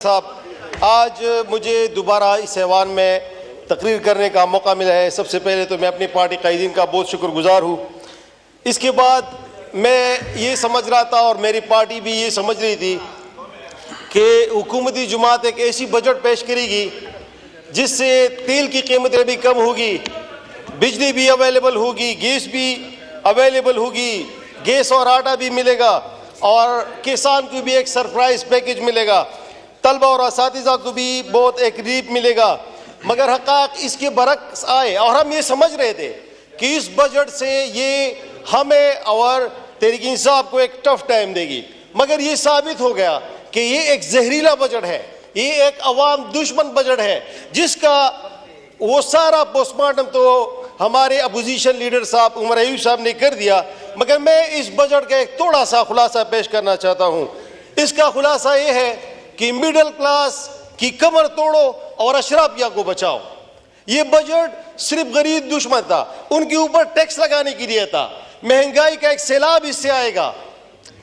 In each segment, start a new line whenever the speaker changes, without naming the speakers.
साहब, आज मुझे दोबारा इस ऐवान में तकरीर करने का मौका मिला है। सबसे पहले तो मैं अपनी पार्टी कायदीन का बहुत शुक्रगुजार हूँ। इसके बाद मैं ये समझ रहा था और मेरी पार्टी भी ये समझ रही थी कि हुकूमती जमात एक ऐसी बजट पेश करेगी जिससे तेल की कीमतें भी कम होगी, बिजली भी अवेलेबल होगी, गैस भी अवेलेबल होगी, गैस और आटा भी मिलेगा और किसान को भी एक सरप्राइज पैकेज मिलेगा, तलबा और असातिज़ा को भी बहुत एक रिलीफ मिलेगा। मगर हक़ाक़ इसके बरक्स आए और हम ये समझ रहे थे कि इस बजट से ये हमें और तहरीक इंसाफ को एक टफ टाइम देगी, मगर ये साबित हो गया कि ये एक जहरीला बजट है, ये एक अवाम दुश्मन बजट है जिसका वो सारा पोस्टमार्टम तो हमारे अपोजिशन लीडर साहब उमर अयूब साहब ने कर दिया। मगर मैं इस बजट का एक थोड़ा सा खुलासा पेश करना चाहता हूँ। इसका खुलासा ये है कि मिडिल क्लास की कमर तोड़ो और अशराफिया को बचाओ। ये बजट सिर्फ गरीब दुश्मन था, उनके ऊपर टैक्स लगाने के लिए था। महंगाई का एक सैलाब इससे आएगा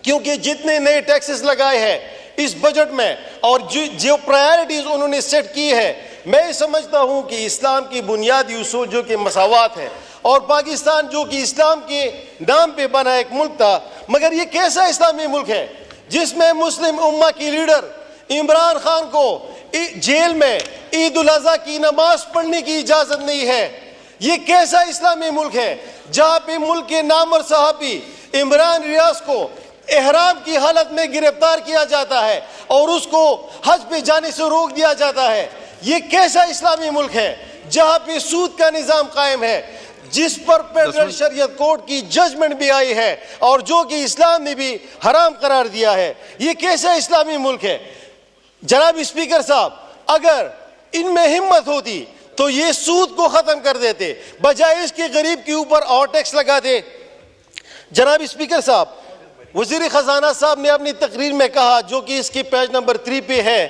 क्योंकि जितने नए टैक्सेस लगाए हैं इस बजट में और जो प्रायोरिटीज उन्होंने सेट की है, मैं समझता हूं कि इस्लाम की बुनियादी उसूल जो कि मसावात है और पाकिस्तान जो कि इस्लाम के नाम पे बना एक मुल्क था, मगर ये कैसा इस्लामी मुल्क है जिसमें मुस्लिम उम्मा की लीडर इमरान खान को जेल में ईद उल अज़हा की नमाज पढ़ने की इजाजत नहीं है। ये कैसा इस्लामी मुल्क है जहां पे मुल्क के नामवर सहाबी इमरान रियाज को एहराम की हालत में गिरफ्तार किया जाता है और उसको हज पे जाने से रोक दिया जाता है। ये कैसा इस्लामी मुल्क है जहां पे सूद का निजाम कायम है, जिस पर फेडरल शरीयत कोर्ट की जजमेंट भी आई है और जो कि इस्लाम ने भी हराम करार दिया है। ये कैसा इस्लामी मुल्क है? जनाब स्पीकर साहब, अगर इनमें हिम्मत होती तो ये सूद को खत्म कर देते, बजाय इसके गरीब के ऊपर और टैक्स लगा दे। जनाब स्पीकर साहब, वज़ीर खजाना साहब ने अपनी तकरीर में कहा, जो कि इसके पेज नंबर 3 पे है,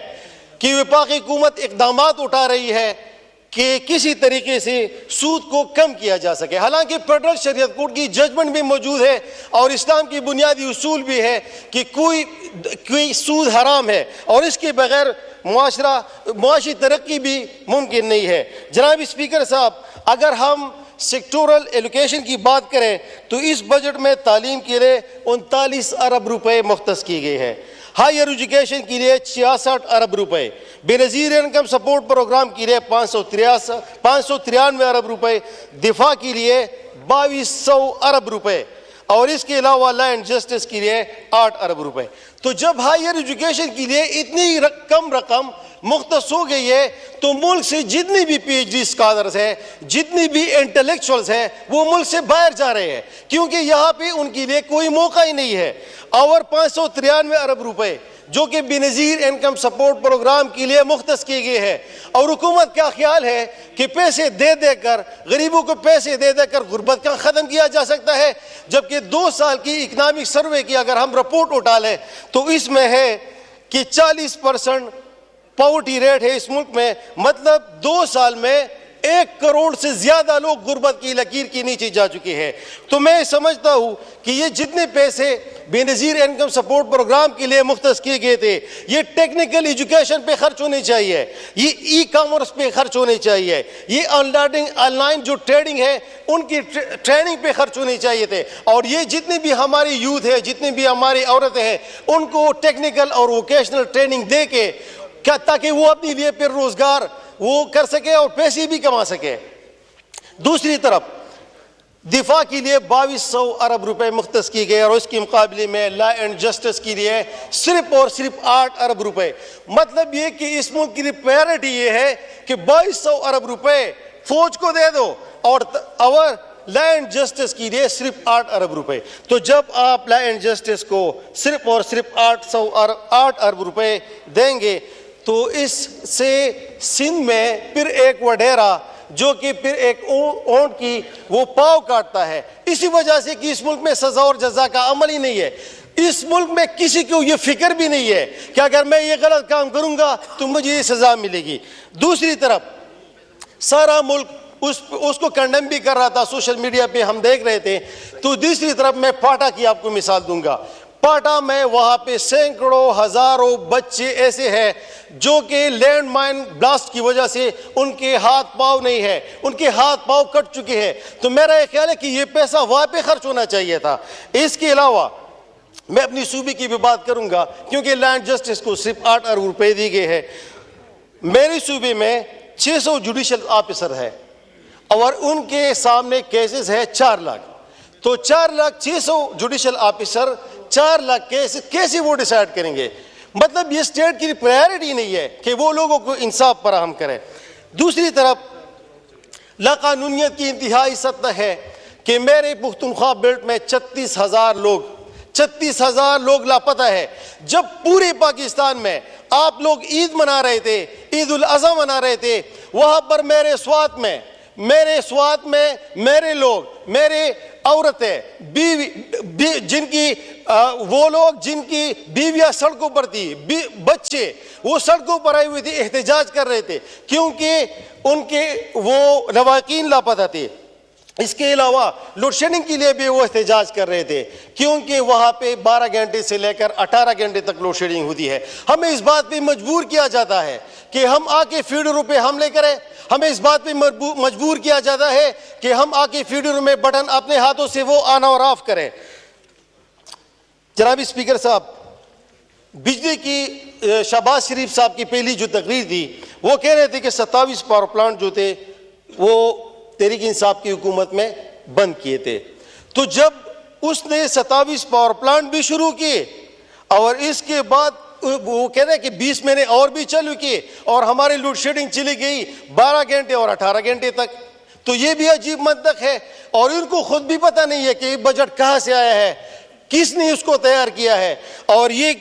कि वफाकी हुकूमत इक़दामात उठा रही है कि किसी तरीके से सूद को कम किया जा सके। हालांकि फेडरल शरीयत कोर्ट की जजमेंट भी मौजूद है और इस्लाम की बुनियादी उसूल भी है कि कोई सूद हराम है और इसके बगैर मुआशी तरक्की भी मुमकिन नहीं है। जनाब स्पीकर साहब, अगर हम सेक्टोरल एलोकेशन की बात करें तो इस बजट में तालीम के लिए 39 अरब रुपए मुख्तस किए गए हैं, हायर एजुकेशन के लिए 66 अरब रुपए, बेनज़ीर इनकम सपोर्ट प्रोग्राम के लिए 593 अरब रुपए, दिफा के लिए 2200 अरब रुपए और इसके अलावा लैंड जस्टिस के लिए 8 अरब रुपए। तो जब हायर एजुकेशन के लिए इतनी कम रकम मुख्तस हो गई है तो मुल्क से जितनी भी PhD स्कॉलर्स हैं, जितनी भी इंटेलेक्चुअल्स हैं, वो मुल्क से बाहर जा रहे हैं क्योंकि यहाँ पे उनके लिए कोई मौका ही नहीं है। और 593 अरब रुपए जो कि बेनज़ीर इनकम सपोर्ट प्रोग्राम के लिए मुख्तस किए गए हैं और हुकूमत का ख्याल है कि पैसे दे देकर, गरीबों को पैसे दे देकर गुर्बत का ख़त्म किया जा सकता है, जबकि 2 साल की इकनॉमिक सर्वे की अगर हम रिपोर्ट उठा लें तो इसमें है कि 40% पॉवर्टी रेट है इस मुल्क में। मतलब 2 साल में 1 करोड़ से ज्यादा लोग गुर्बत की लकीर के नीचे जा चुके हैं। तो मैं समझता हूं कि ये जितने पैसे बेनज़ीर इनकम सपोर्ट प्रोग्राम के लिए मुख्तस किए गए थे, ये टेक्निकल एजुकेशन पे खर्च होने चाहिए, ये ई-कॉमर्स पे खर्च होने चाहिए, ये ऑनलाइन जो ट्रेडिंग है उनकी ट्रेनिंग पे खर्च होने चाहिए थे और ये जितनी भी हमारी यूथ है, जितनी भी हमारी औरतें हैं, उनको टेक्निकल और वोकेशनल ट्रेनिंग दे के क्या, ताकि वो अपने लिए फिर रोजगार वो कर सके और पैसे भी कमा सके। दूसरी तरफ दिफा के लिए 2200 अरब रुपए मुख्तस किए गए और उसके मुकाबले में लॉ एंड जस्टिस के लिए सिर्फ और सिर्फ 8 अरब रुपए। मतलब ये कि इस मुल्क की प्रायोरिटी ये है कि 2200 अरब रुपए फौज को दे दो और लॉ एंड जस्टिस के लिए सिर्फ 8 अरब रुपए। तो जब आप लॉ एंड जस्टिस को सिर्फ और सिर्फ 8 अरब रुपए देंगे तो इससे सिंध में फिर एक वडेरा जो कि फिर एक ऊंट की वो पाव काटता है। इसी वजह से कि इस मुल्क में सजा और जजा का अमल ही नहीं है। इस मुल्क में किसी को ये फिक्र भी नहीं है कि अगर मैं ये गलत काम करूंगा तो मुझे ये सजा मिलेगी। दूसरी तरफ सारा मुल्क उसको कंडेम भी कर रहा था, सोशल मीडिया पे हम देख रहे थे। तो दूसरी तरफ मैं फाटा की आपको मिसाल दूंगा। पाटा में वहाँ पे सैकड़ों हजारों बच्चे ऐसे हैं जो कि लैंड माइन ब्लास्ट की वजह से उनके हाथ पाँव नहीं है, उनके हाथ पाँव कट चुके हैं। तो मेरा ये ख्याल है कि ये पैसा वहाँ पे खर्च होना चाहिए था। इसके अलावा मैं अपनी सूबे की भी बात करूंगा, क्योंकि लैंड जस्टिस को सिर्फ 8 अरब रुपए दिए गए हैं। मेरे सूबे में 600 जुडिशल ऑफिसर है और उनके सामने केसेस है 4 लाख। तो 4 lakh 600 judicial officer 4 lakh case कैसे वो डिसाइड करेंगे? मतलब ये स्टेट की प्रायोरिटी नहीं है कि वो लोगों को इंसाफ फराहम करें। दूसरी तरफ लाकानूनियत की इंतहाई सतह है कि मेरे पुख्तनख्वा बेल्ट में 36,000 लोग लापता है। जब पूरे पाकिस्तान में आप लोग ईद मना रहे थे, ईद उल अज़हा मना रहे थे, वहाँ पर मेरे स्वात में मेरे लोग, मेरे औरतें, वो लोग जिनकी बीवियां सड़कों पर थी, बच्चे वो सड़कों पर आए हुए थे, एहतजाज कर रहे थे क्योंकि उनके वो लवाकिन लापता थे। इसके अलावा लोड शेडिंग के लिए भी वो एहतजाज कर रहे थे क्योंकि वहाँ पे 12 घंटे से लेकर 18 घंटे तक लोड शेडिंग होती है। हमें इस बात पे मजबूर किया जाता है कि हम आके फीडरों पे हमले करें। हमें इस बात पे मजबूर किया जाता है कि हम आके फीडरों में बटन अपने हाथों से वो ऑन और ऑफ करें। जनाब स्पीकर साहब, बिजली की शहबाज शरीफ साहब की पहली जो तकरीर थी वो कह रहे थे कि 27 पावर प्लांट जो थे वो तहरीक इंसाफ की हुकूमत में बंद किए थे। तो जब उसने 27 पावर प्लांट भी शुरू किए और इसके बाद वो कह रहे हैं कि 20 महीने और भी चालू किए और हमारी लोड शेडिंग चली गई 12 घंटे और 18 घंटे तक, तो ये भी अजीब मंतक है। और इनको खुद भी पता नहीं है कि ये बजट कहाँ से आया है, किसने उसको तैयार किया है और ये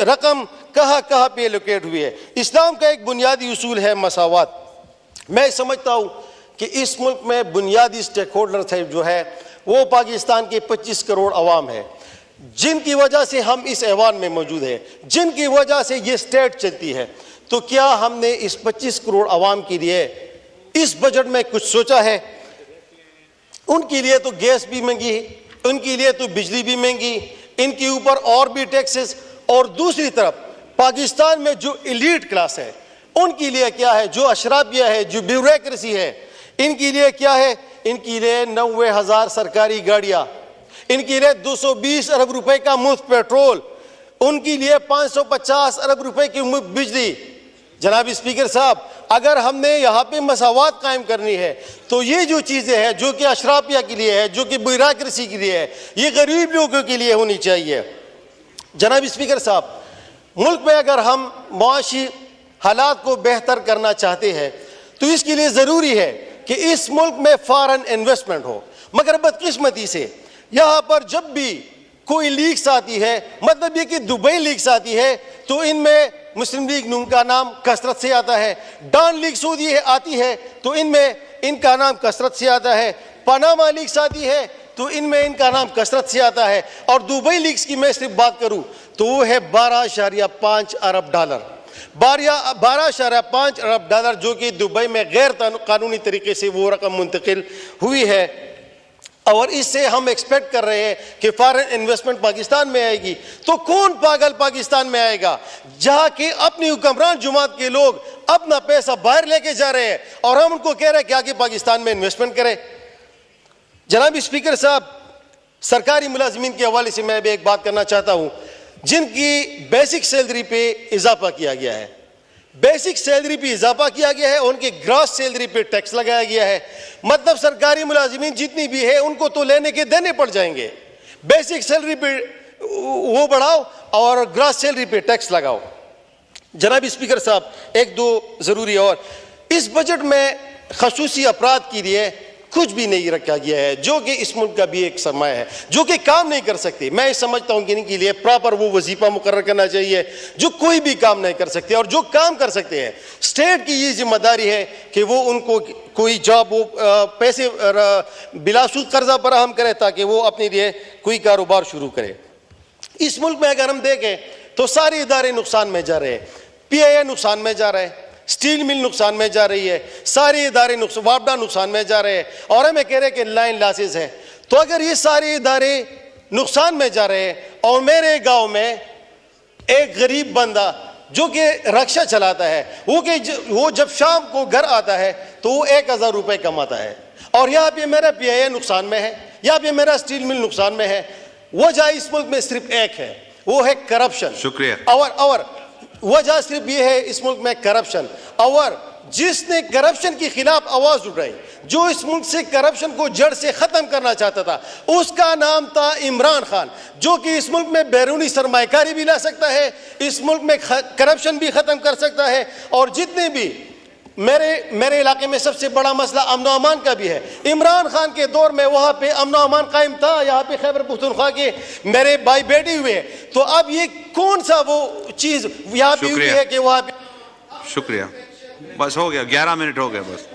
रकम कहाँ कहाँ पे एलोकेट हुई है। इस्लाम का एक बुनियादी उसूल है मसावत। मैं समझता हूँ कि इस मुल्क में बुनियादी स्टेक होल्डर जो है वो पाकिस्तान के 25 करोड़ अवाम है, जिनकी वजह से हम इस ऐवान में मौजूद हैं, जिनकी वजह से ये स्टेट चलती है। तो क्या हमने इस 25 करोड़ अवाम के लिए इस बजट में कुछ सोचा है? उनके लिए तो गैस भी महंगी, उनके लिए तो बिजली भी महंगी, इनके ऊपर और भी टैक्सेस। और दूसरी तरफ पाकिस्तान में जो एलीट क्लास है उनके लिए क्या है? जो अशराफिया है, जो ब्यूरोक्रेसी है, इनके लिए क्या है? इनके लिए 90,000 सरकारी गाड़ियां, इनके लिए 220 अरब रुपए का मुफ्त पेट्रोल, उनके लिए 550 अरब रुपए की मुफ्त बिजली। जनाब स्पीकर साहब, अगर हमने यहाँ पे मसावत कायम करनी है तो ये जो चीज़ें हैं जो कि अशराफिया के लिए है, जो कि ब्यूरोक्रेसी के लिए है, ये गरीब लोगों के लिए होनी चाहिए। जनाब स्पीकर साहब, मुल्क में अगर हम मुआशी हालात को बेहतर करना चाहते हैं तो इसके लिए ज़रूरी है कि इस मुल्क में फॉरेन इन्वेस्टमेंट हो। मगर बदकिस्मती से यहाँ पर जब भी कोई लीक्स आती है, मतलब ये कि दुबई लीक्स आती है, तो इनमें मुस्लिम लीग नून का नाम कसरत से आता है। डॉन लीक्स आती है तो इनमें इनका नाम कसरत से आता है। पनामा लीक्स आती है तो इनमें इनका नाम कसरत से आता है। और दुबई लीक्स की मैं सिर्फ बात करूँ तो वो है 12.5 अरब डॉलर, 12.5 अरब डॉलर, जो कि दुबई में गैर कानूनी तरीके से वो रकम मुंतकिल हुई है। और इससे हम एक्सपेक्ट कर रहे हैं कि फॉरेन इन्वेस्टमेंट पाकिस्तान में आएगी। तो कौन पागल पाकिस्तान में आएगा जहां कि अपनी हुक्मरान जुमात के लोग अपना पैसा बाहर लेके जा रहे हैं और हम उनको कह रहे हैं कि आगे पाकिस्तान में इन्वेस्टमेंट करें। जनाब स्पीकर साहब, सरकारी मुलाजमीन के हवाले से मैं भी एक बात करना चाहता हूं, जिनकी बेसिक सैलरी पे इजाफा किया गया है, बेसिक सैलरी पे इजाफा किया गया है, उनके ग्रॉस सैलरी पे टैक्स लगाया गया है। मतलब सरकारी मुलाजिमीन जितनी भी है उनको तो लेने के देने पड़ जाएंगे। बेसिक सैलरी पे वो बढ़ाओ और ग्रॉस सैलरी पे टैक्स लगाओ। जनाब स्पीकर साहब, एक दो ज़रूरी और, इस बजट में खसूसी अफराद के लिए कुछ भी नहीं रखा गया है जो कि इस मुल्क का भी एक सरमाया है, जो कि काम नहीं कर सकते। मैं समझता हूं कि इनके लिए प्रॉपर वो वजीफा मुकर्रर करना चाहिए जो कोई भी काम नहीं कर सकते, और जो काम कर सकते हैं स्टेट की ये जिम्मेदारी है कि वो उनको कोई जॉब, वो पैसे बिलाशुल्क कर्जा फराहम करे ताकि वो अपने लिए कोई कारोबार शुरू करे। इस मुल्क में अगर हम देखें तो सारे इदारे नुकसान में जा रहे हैं, PIA नुकसान में जा रहा है, स्टील मिल नुकसान में जा रही है, सारे इदारे वापडा नुकसान में जा रहे हैं और हमें कह रहे हैं कि लाइन लॉसेस है। तो अगर ये सारे इदारे नुकसान में जा रहे हैं। और मेरे गांव में एक गरीब बंदा जो कि रक्षा चलाता है, वो जब शाम को घर आता है तो वो 1000 रुपये कमाता है। और यहाँ पे मेरा PIA नुकसान में है, यहाँ पे मेरा स्टील मिल नुकसान में है। वजह इस मुल्क में सिर्फ एक है, वो है करप्शन।
शुक्रिया।
और वजह सिर्फ ये है इस मुल्क में करप्शन। और जिसने करप्शन के खिलाफ आवाज उठाई, जो इस मुल्क से करप्शन को जड़ से खत्म करना चाहता था, उसका नाम था इमरान खान, जो कि इस मुल्क में बैरूनी सरमायाकारी भी ला सकता है, इस मुल्क में करप्शन भी खत्म कर सकता है। और जितने भी मेरे इलाके में सबसे बड़ा मसला अमन अमान का भी है। इमरान खान के दौर में वहाँ पे अमन अमान कायम था, यहाँ पे खैबर पख्तूनख्वा के मेरे भाई बैठे हुए हैं। तो अब ये कौन सा वो चीज़ यहाँ पे हुई है कि वहाँ पे।
शुक्रिया, बस हो गया, 11 मिनट हो गया, बस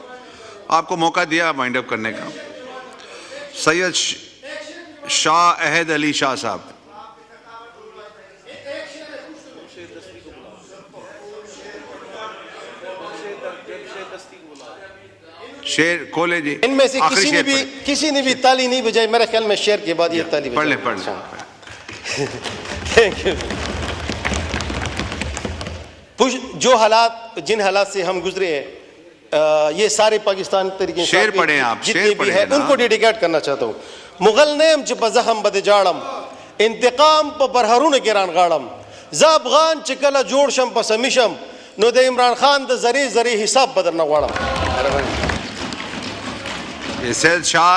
आपको मौका दिया वाइंड अप करने का। सैयद शाह अहद अली शाह साहब। शेर खोले जी।
इनमें से किसी ने भी ताली नहीं बजाई। मेरे ख्याल में शेर के बाद ये ताली
पढ़ ले।
Thank you. जो हालात, जिन हालात से हम गुजरे हैं, ये सारे पाकिस्तान तरीके
शेर पढ़े आप,
जितने भी है उनको डेडिकेट करना चाहता हूँ। मुगल नेम च बजहम बदजाड़म इंतकाम प बरहरून गिरान गाड़म ज़ाबगान चिकला जोड़शम पसमिशम नो दे इमरान खान द जरी जरी हिसाब बदलना वाड़म।
ये सैयद शाह